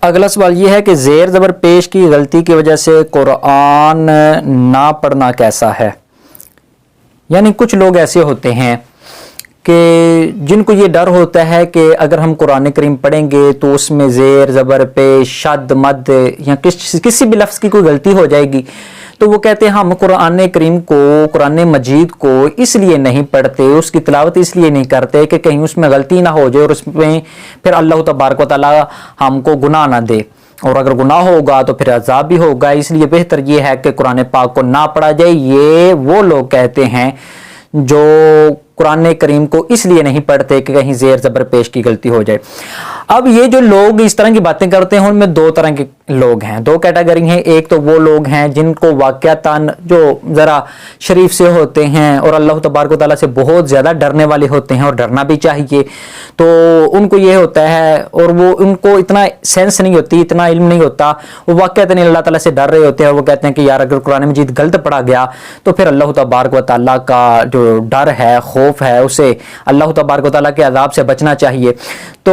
اگلا سوال یہ ہے کہ زیر زبر پیش کی غلطی کی وجہ سے قرآن نہ پڑھنا کیسا ہے؟ یعنی کچھ لوگ ایسے ہوتے ہیں کہ جن کو یہ ڈر ہوتا ہے کہ اگر ہم قرآن کریم پڑھیں گے تو اس میں زیر زبر پیش شد مد یا کسی بھی لفظ کی کوئی غلطی ہو جائے گی، تو وہ کہتے ہیں ہم قرآن کریم کو، قرآن مجید کو اس لیے نہیں پڑھتے، اس کی تلاوت اس لیے نہیں کرتے کہ کہیں اس میں غلطی نہ ہو جائے اور اس میں پھر اللہ تبارک و تعالیٰ ہم کو گناہ نہ دے، اور اگر گناہ ہوگا تو پھر عذاب بھی ہوگا، اس لیے بہتر یہ ہے کہ قرآن پاک کو نہ پڑھا جائے۔ یہ وہ لوگ کہتے ہیں جو قرآن کریم کو اس لیے نہیں پڑھتے کہ کہیں زیر زبر پیش کی غلطی ہو جائے۔ اب یہ جو لوگ اس طرح کی باتیں کرتے ہیں ان میں دو طرح کے لوگ ہیں، دو کیٹیگری ہیں۔ ایک تو وہ لوگ ہیں جن کو واقعتاً جو ذرا شریف سے ہوتے ہیں اور اللہ تبارک و تعالیٰ سے بہت زیادہ ڈرنے والے ہوتے ہیں، اور ڈرنا بھی چاہیے، تو ان کو یہ ہوتا ہے، اور وہ ان کو اتنا سینس نہیں ہوتی، اتنا علم نہیں ہوتا، وہ واقعتاً اللہ تعالیٰ سے ڈر رہے ہوتے ہیں، اور وہ کہتے ہیں کہ یار اگر قرآن مجید غلط پڑھا گیا تو پھر اللہ تبارک و تعالیٰ کا جو ڈر ہے، خوف ہے، اسے اللہ تبارک و تعالیٰ کے عذاب سے بچنا چاہیے۔ تو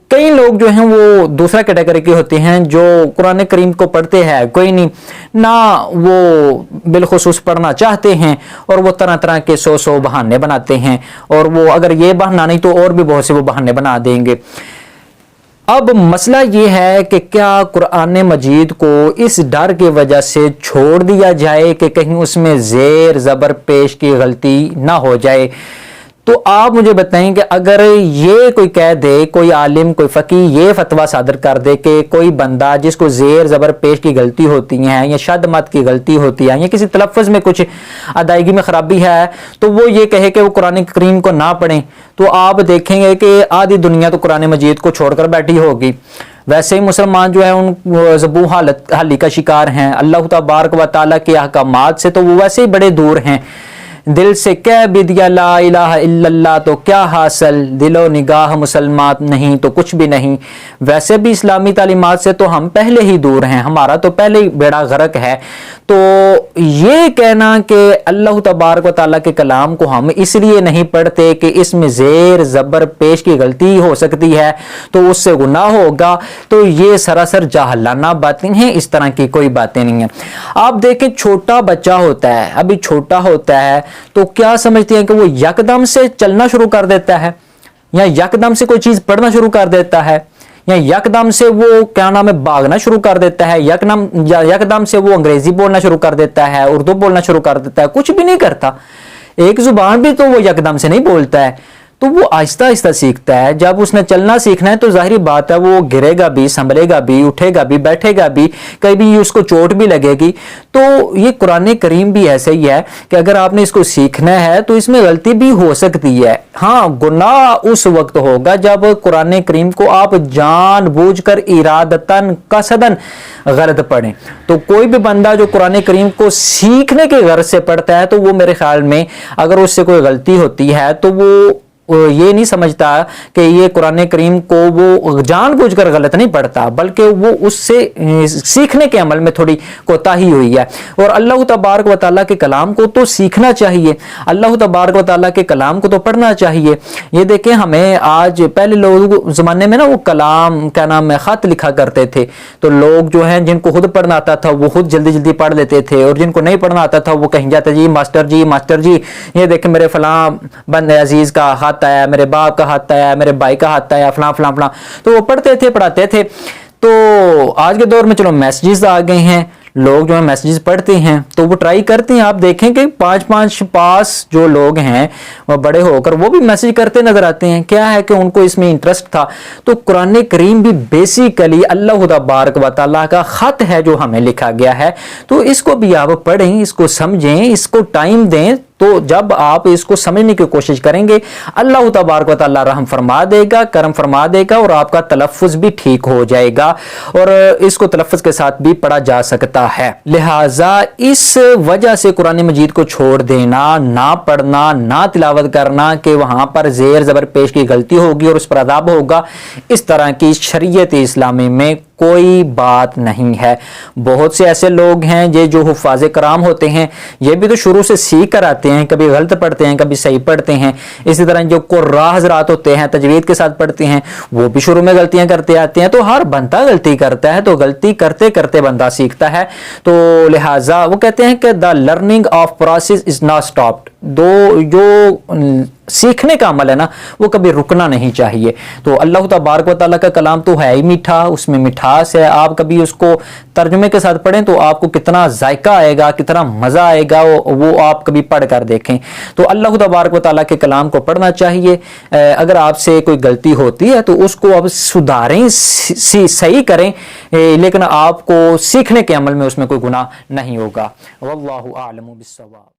کئی لوگ جو ہیں وہ دوسرا کیٹیگری کے ہوتے ہیں جو قرآن کریم کو پڑھتے ہیں کوئی نہیں، نہ وہ بالخصوص پڑھنا چاہتے ہیں، اور وہ طرح طرح کے سو بہانے بناتے ہیں، اور وہ اگر یہ بہانہ نہیں تو اور بھی بہت سے وہ بہانے بنا دیں گے۔ اب مسئلہ یہ ہے کہ کیا قرآن مجید کو اس ڈر کی وجہ سے چھوڑ دیا جائے کہ کہیں اس میں زیر زبر پیش کی غلطی نہ ہو جائے؟ تو آپ مجھے بتائیں کہ اگر یہ کوئی کہہ دے، کوئی عالم، کوئی فقیہ یہ فتویٰ صادر کر دے کہ کوئی بندہ جس کو زیر زبر پیش کی غلطی ہوتی ہے یا شد مد کی غلطی ہوتی ہے یا کسی تلفظ میں کچھ ادائیگی میں خرابی ہے، تو وہ یہ کہے کہ وہ قرآن کریم کو نہ پڑھیں، تو آپ دیکھیں گے کہ آدھی دنیا تو قرآن مجید کو چھوڑ کر بیٹھی ہوگی۔ ویسے ہی مسلمان جو ہے ان ذبو حالی کا شکار ہیں، اللہ تبارک و تعالیٰ کے احکامات سے تو وہ ویسے ہی بڑے دور ہیں۔ دل سے کہہ بھی دیا لا الہ الا اللہ تو کیا حاصل، دل و نگاہ مسلمان نہیں تو کچھ بھی نہیں۔ ویسے بھی اسلامی تعلیمات سے تو ہم پہلے ہی دور ہیں، ہمارا تو پہلے ہی بیڑا غرق ہے۔ تو یہ کہنا کہ اللہ تبارک و تعالیٰ کے کلام کو ہم اس لیے نہیں پڑھتے کہ اس میں زیر زبر پیش کی غلطی ہو سکتی ہے تو اس سے گناہ ہوگا، تو یہ سراسر جاہلانہ باتیں ہیں، اس طرح کی کوئی باتیں نہیں ہیں۔ آپ دیکھیں چھوٹا بچہ ہوتا ہے، ابھی چھوٹا ہوتا ہے، تو کیا سمجھتے ہیں کہ وہ یکدم سے چلنا شروع کر دیتا ہے، یا یکدم سے کوئی چیز پڑھنا شروع کر دیتا ہے، یا یکدم سے وہ کیا نام ہے بھاگنا شروع کر دیتا ہے، یکدم سے وہ انگریزی بولنا شروع کر دیتا ہے، اردو بولنا شروع کر دیتا ہے؟ کچھ بھی نہیں کرتا، ایک زبان بھی تو وہ یکدم سے نہیں بولتا ہے، تو وہ آہستہ آہستہ سیکھتا ہے۔ جب اس نے چلنا سیکھنا ہے تو ظاہری بات ہے وہ گرے گا بھی، سنبھلے گا بھی، اٹھے گا بھی، بیٹھے گا بھی، کبھی اس کو چوٹ بھی لگے گی۔ تو یہ قرآن کریم بھی ایسے ہی ہے کہ اگر آپ نے اس کو سیکھنا ہے تو اس میں غلطی بھی ہو سکتی ہے۔ ہاں، گناہ اس وقت ہوگا جب قرآن کریم کو آپ جان بوجھ کر ارادتاً قصداً غلط پڑھیں۔ تو کوئی بھی بندہ جو قرآن کریم کو سیکھنے کے غرض سے پڑھتا ہے تو وہ میرے خیال میں اگر اس سے کوئی غلطی ہوتی ہے تو وہ یہ نہیں سمجھتا کہ یہ قرآن کریم کو وہ جان بوجھ کر غلط نہیں پڑھتا، بلکہ وہ اس سے سیکھنے کے عمل میں تھوڑی کوتاہی ہوئی ہے۔ اور اللہ تبارک و تعالیٰ کے کلام کو تو سیکھنا چاہیے، اللہ تبارک و تعالیٰ کے کلام کو تو پڑھنا چاہیے۔ یہ دیکھیں ہمیں آج، پہلے لوگ زمانے میں نا وہ کلام کیا نام ہے خط لکھا کرتے تھے، تو لوگ جو ہیں جن کو خود پڑھنا آتا تھا وہ خود جلدی جلدی پڑھ لیتے تھے، اور جن کو نہیں پڑھنا آتا تھا وہ کہیں جاتے جی ماسٹر جی ماسٹر جی یہ دیکھیں میرے فلاں بند عزیز کا خط آیا، میرے باپ کا ہاتھ آیا، میرے بھائی کا ہاتھ آیا، فلاں فلاں فلاں، تو وہ پڑھتے تھے، پڑھاتے تھے۔ تو آج کے دور میں چلو میسیجز آ گئے ہیں، لوگ جو ہیں میسیجز پڑھتے ہیں تو وہ ٹرائی کرتے ہیں۔ آپ دیکھیں کہ 5 پاس جو لوگ ہیں وہ بڑے ہو کر وہ بھی میسیج کرتے نظر آتے ہیں، کیا ہے کہ ان کو اس میں انٹرسٹ تھا۔ تو قرآن کریم بھی بیسیکلی اللہ تبارک و تعالیٰ کا خط ہے جو ہمیں لکھا گیا ہے، تو اس کو بھی آپ پڑھیں، اس کو سمجھیں، اس کو ٹائم دیں۔ تو جب آپ اس کو سمجھنے کی کوشش کریں گے اللہ تبارک و تعالیٰ رحم فرما دے گا، کرم فرما دے گا، اور آپ کا تلفظ بھی ٹھیک ہو جائے گا، اور اس کو تلفظ کے ساتھ بھی پڑھا جا سکتا ہے۔ لہٰذا اس وجہ سے قرآن مجید کو چھوڑ دینا، نہ پڑھنا، نہ تلاوت کرنا کہ وہاں پر زیر زبر پیش کی غلطی ہوگی اور اس پر عذاب ہوگا، اس طرح کی شریعت اسلامی میں کوئی بات نہیں ہے۔ بہت سے ایسے لوگ ہیں جو حفاظ کرام ہوتے ہیں، یہ بھی تو شروع سے سیکھ کر آتے ہیں، کبھی غلط پڑھتے ہیں کبھی صحیح پڑھتے ہیں۔ اسی طرح جو قراء حضرات ہوتے ہیں تجوید کے ساتھ پڑھتے ہیں، وہ بھی شروع میں غلطیاں کرتے آتے ہیں۔ تو ہر بندہ غلطی کرتا ہے، تو غلطی کرتے کرتے بندہ سیکھتا ہے۔ تو لہٰذا وہ کہتے ہیں کہ the learning of process is not stopped، جو سیکھنے کا عمل ہے نا وہ کبھی رکنا نہیں چاہیے۔ تو اللہ تبارک و تعالیٰ کا کلام تو ہے ہی میٹھا، اس میں مٹھاس ہے۔ آپ کبھی اس کو ترجمے کے ساتھ پڑھیں تو آپ کو کتنا ذائقہ آئے گا، کتنا مزہ آئے گا، وہ آپ کبھی پڑھ کر دیکھیں۔ تو اللہ تبارک و تعالیٰ کے کلام کو پڑھنا چاہیے۔ اگر آپ سے کوئی غلطی ہوتی ہے تو اس کو آپ سدھاریں، صحیح کریں، لیکن آپ کو سیکھنے کے عمل میں اس میں کوئی گناہ نہیں ہوگا۔ واللہ اعلم بالصواب۔